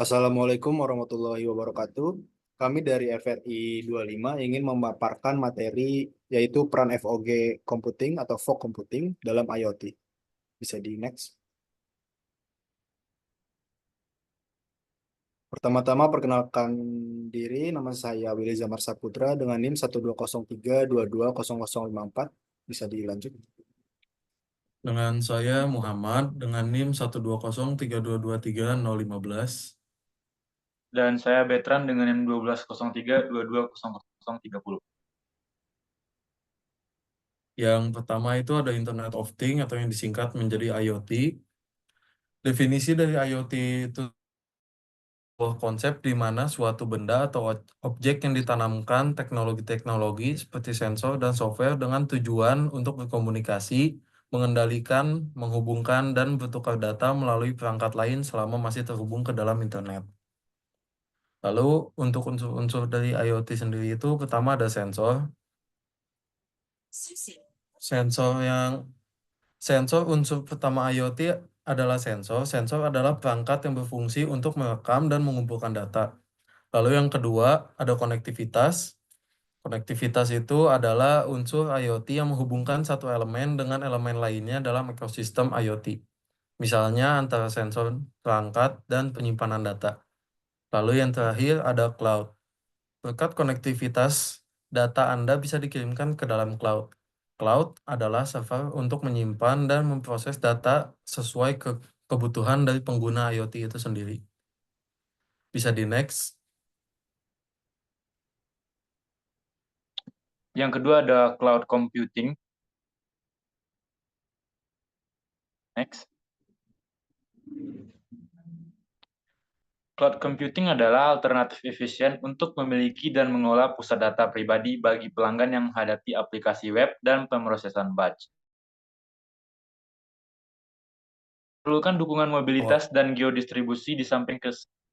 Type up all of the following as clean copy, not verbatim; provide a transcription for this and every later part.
Assalamualaikum warahmatullahi wabarakatuh. Kami dari FRI 25 ingin memaparkan materi yaitu peran FOG computing atau fog computing dalam IoT. Bisa di next. Pertama-tama perkenalkan diri, nama saya Willy Zamar Saputra dengan NIM 12032220054. Bisa dilanjut. Dengan saya Muhammad dengan NIM 12032232015. Dan saya Betran dengan NIM 1203220030. Yang pertama itu ada Internet of Things atau yang disingkat menjadi IoT. Definisi dari IoT itu sebuah konsep di mana suatu benda atau objek yang ditanamkan teknologi-teknologi seperti sensor dan software dengan tujuan untuk berkomunikasi, mengendalikan, menghubungkan, dan bertukar data melalui perangkat lain selama masih terhubung ke dalam internet. Lalu untuk unsur-unsur dari IoT sendiri itu pertama ada sensor. Sensor yang Sensor unsur pertama IoT adalah sensor. Sensor adalah perangkat yang berfungsi untuk merekam dan mengumpulkan data. Lalu yang kedua ada konektivitas. Konektivitas itu adalah unsur IoT yang menghubungkan satu elemen dengan elemen lainnya dalam ekosistem IoT. Misalnya antara sensor, perangkat, dan penyimpanan data. Lalu yang terakhir ada cloud. Berkat konektivitas, data Anda bisa dikirimkan ke dalam cloud. Cloud adalah server untuk menyimpan dan memproses data sesuai kebutuhan dari pengguna IoT itu sendiri. Bisa di next. Yang kedua ada cloud computing. Next. Cloud computing adalah alternatif efisien untuk memiliki dan mengelola pusat data pribadi bagi pelanggan yang menghadapi aplikasi web dan pemrosesan batch. Perlukan dukungan mobilitas dan geodistribusi di samping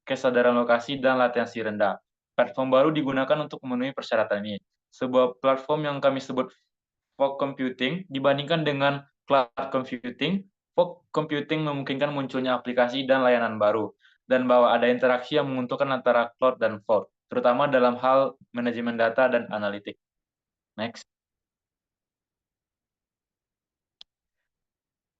kesadaran lokasi dan latensi rendah. Platform baru digunakan untuk memenuhi persyaratan ini. Sebuah platform yang kami sebut fog computing dibandingkan dengan cloud computing. Fog computing memungkinkan munculnya aplikasi dan layanan baru, dan bahwa ada interaksi yang menguntungkan antara cloud dan fog, terutama dalam hal manajemen data dan analitik. Next.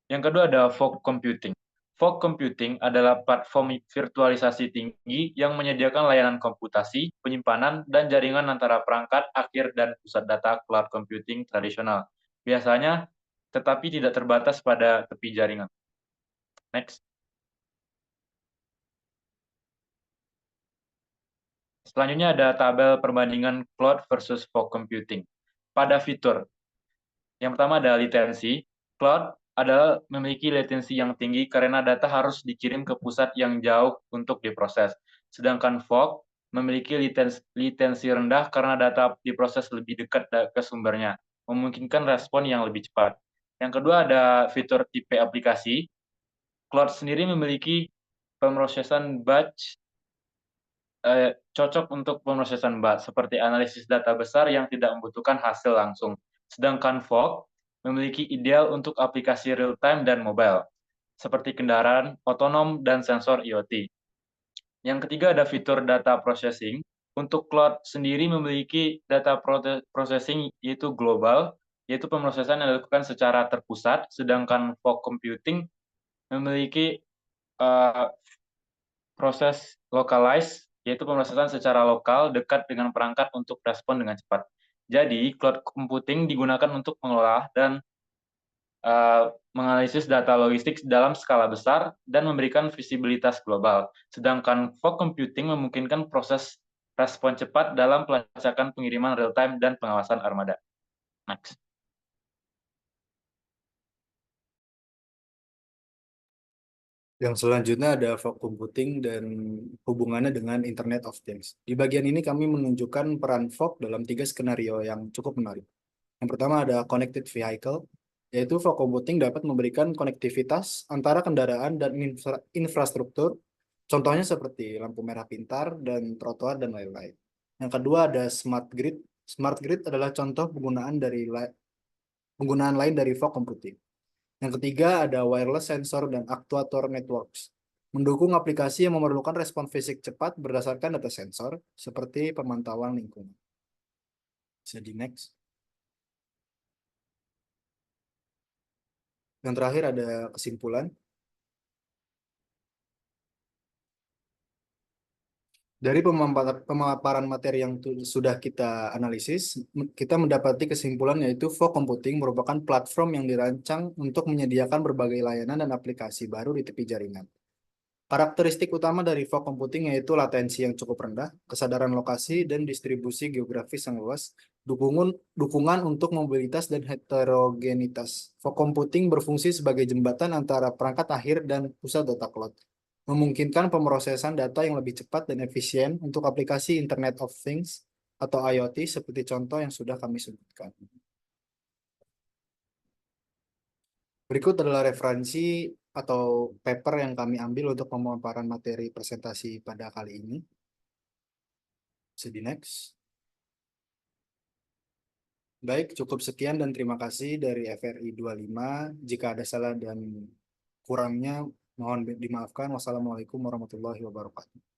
Yang kedua ada fog computing. Fog computing adalah platform virtualisasi tinggi yang menyediakan layanan komputasi, penyimpanan, dan jaringan antara perangkat akhir dan pusat data cloud computing tradisional. Biasanya, tetapi tidak terbatas pada tepi jaringan. Next. Selanjutnya ada tabel perbandingan cloud versus fog computing. Pada fitur, yang pertama ada latensi. Cloud adalah memiliki latensi yang tinggi karena data harus dikirim ke pusat yang jauh untuk diproses. Sedangkan fog memiliki latensi rendah karena data diproses lebih dekat ke sumbernya, memungkinkan respon yang lebih cepat. Yang kedua ada fitur tipe aplikasi. Cloud sendiri memiliki pemrosesan batch cocok untuk pemrosesan batch, seperti analisis data besar yang tidak membutuhkan hasil langsung. Sedangkan fog memiliki ideal untuk aplikasi real-time dan mobile, seperti kendaraan otonom dan sensor IoT. Yang ketiga ada fitur data processing. Untuk cloud sendiri memiliki data processing yaitu global, yaitu pemrosesan yang dilakukan secara terpusat, sedangkan fog computing memiliki proses localized, yaitu pemrosesan secara lokal dekat dengan perangkat untuk respon dengan cepat. Jadi, cloud computing digunakan untuk mengelola dan menganalisis data logistik dalam skala besar dan memberikan visibilitas global. Sedangkan fog computing memungkinkan proses respon cepat dalam pelacakan pengiriman real-time dan pengawasan armada. Next. Yang selanjutnya ada fog computing dan hubungannya dengan Internet of Things. Di bagian ini kami menunjukkan peran fog dalam 3 skenario yang cukup menarik. Yang pertama ada connected vehicle, yaitu fog computing dapat memberikan konektivitas antara kendaraan dan infrastruktur, contohnya seperti lampu merah pintar dan trotoar dan lain-lain. Yang kedua ada smart grid. Smart grid adalah contoh penggunaan lain dari fog computing. Yang ketiga ada wireless sensor dan actuator networks. Mendukung aplikasi yang memerlukan respon fisik cepat berdasarkan data sensor, seperti pemantauan lingkungan. Jadi next. Yang terakhir ada kesimpulan. Dari pemaparan materi yang sudah kita analisis, kita mendapati kesimpulan yaitu fog computing merupakan platform yang dirancang untuk menyediakan berbagai layanan dan aplikasi baru di tepi jaringan. Karakteristik utama dari fog computing yaitu latensi yang cukup rendah, kesadaran lokasi dan distribusi geografis yang luas, dukungan untuk mobilitas dan heterogenitas. Fog computing berfungsi sebagai jembatan antara perangkat akhir dan pusat data cloud, memungkinkan pemrosesan data yang lebih cepat dan efisien untuk aplikasi Internet of Things atau IoT seperti contoh yang sudah kami sebutkan. Berikut adalah referensi atau paper yang kami ambil untuk pemaparan materi presentasi pada kali ini. Jadi next. Baik, cukup sekian dan terima kasih dari FRI 25. Jika ada salah dan kurangnya, mohon dimaafkan. Wassalamualaikum warahmatullahi wabarakatuh.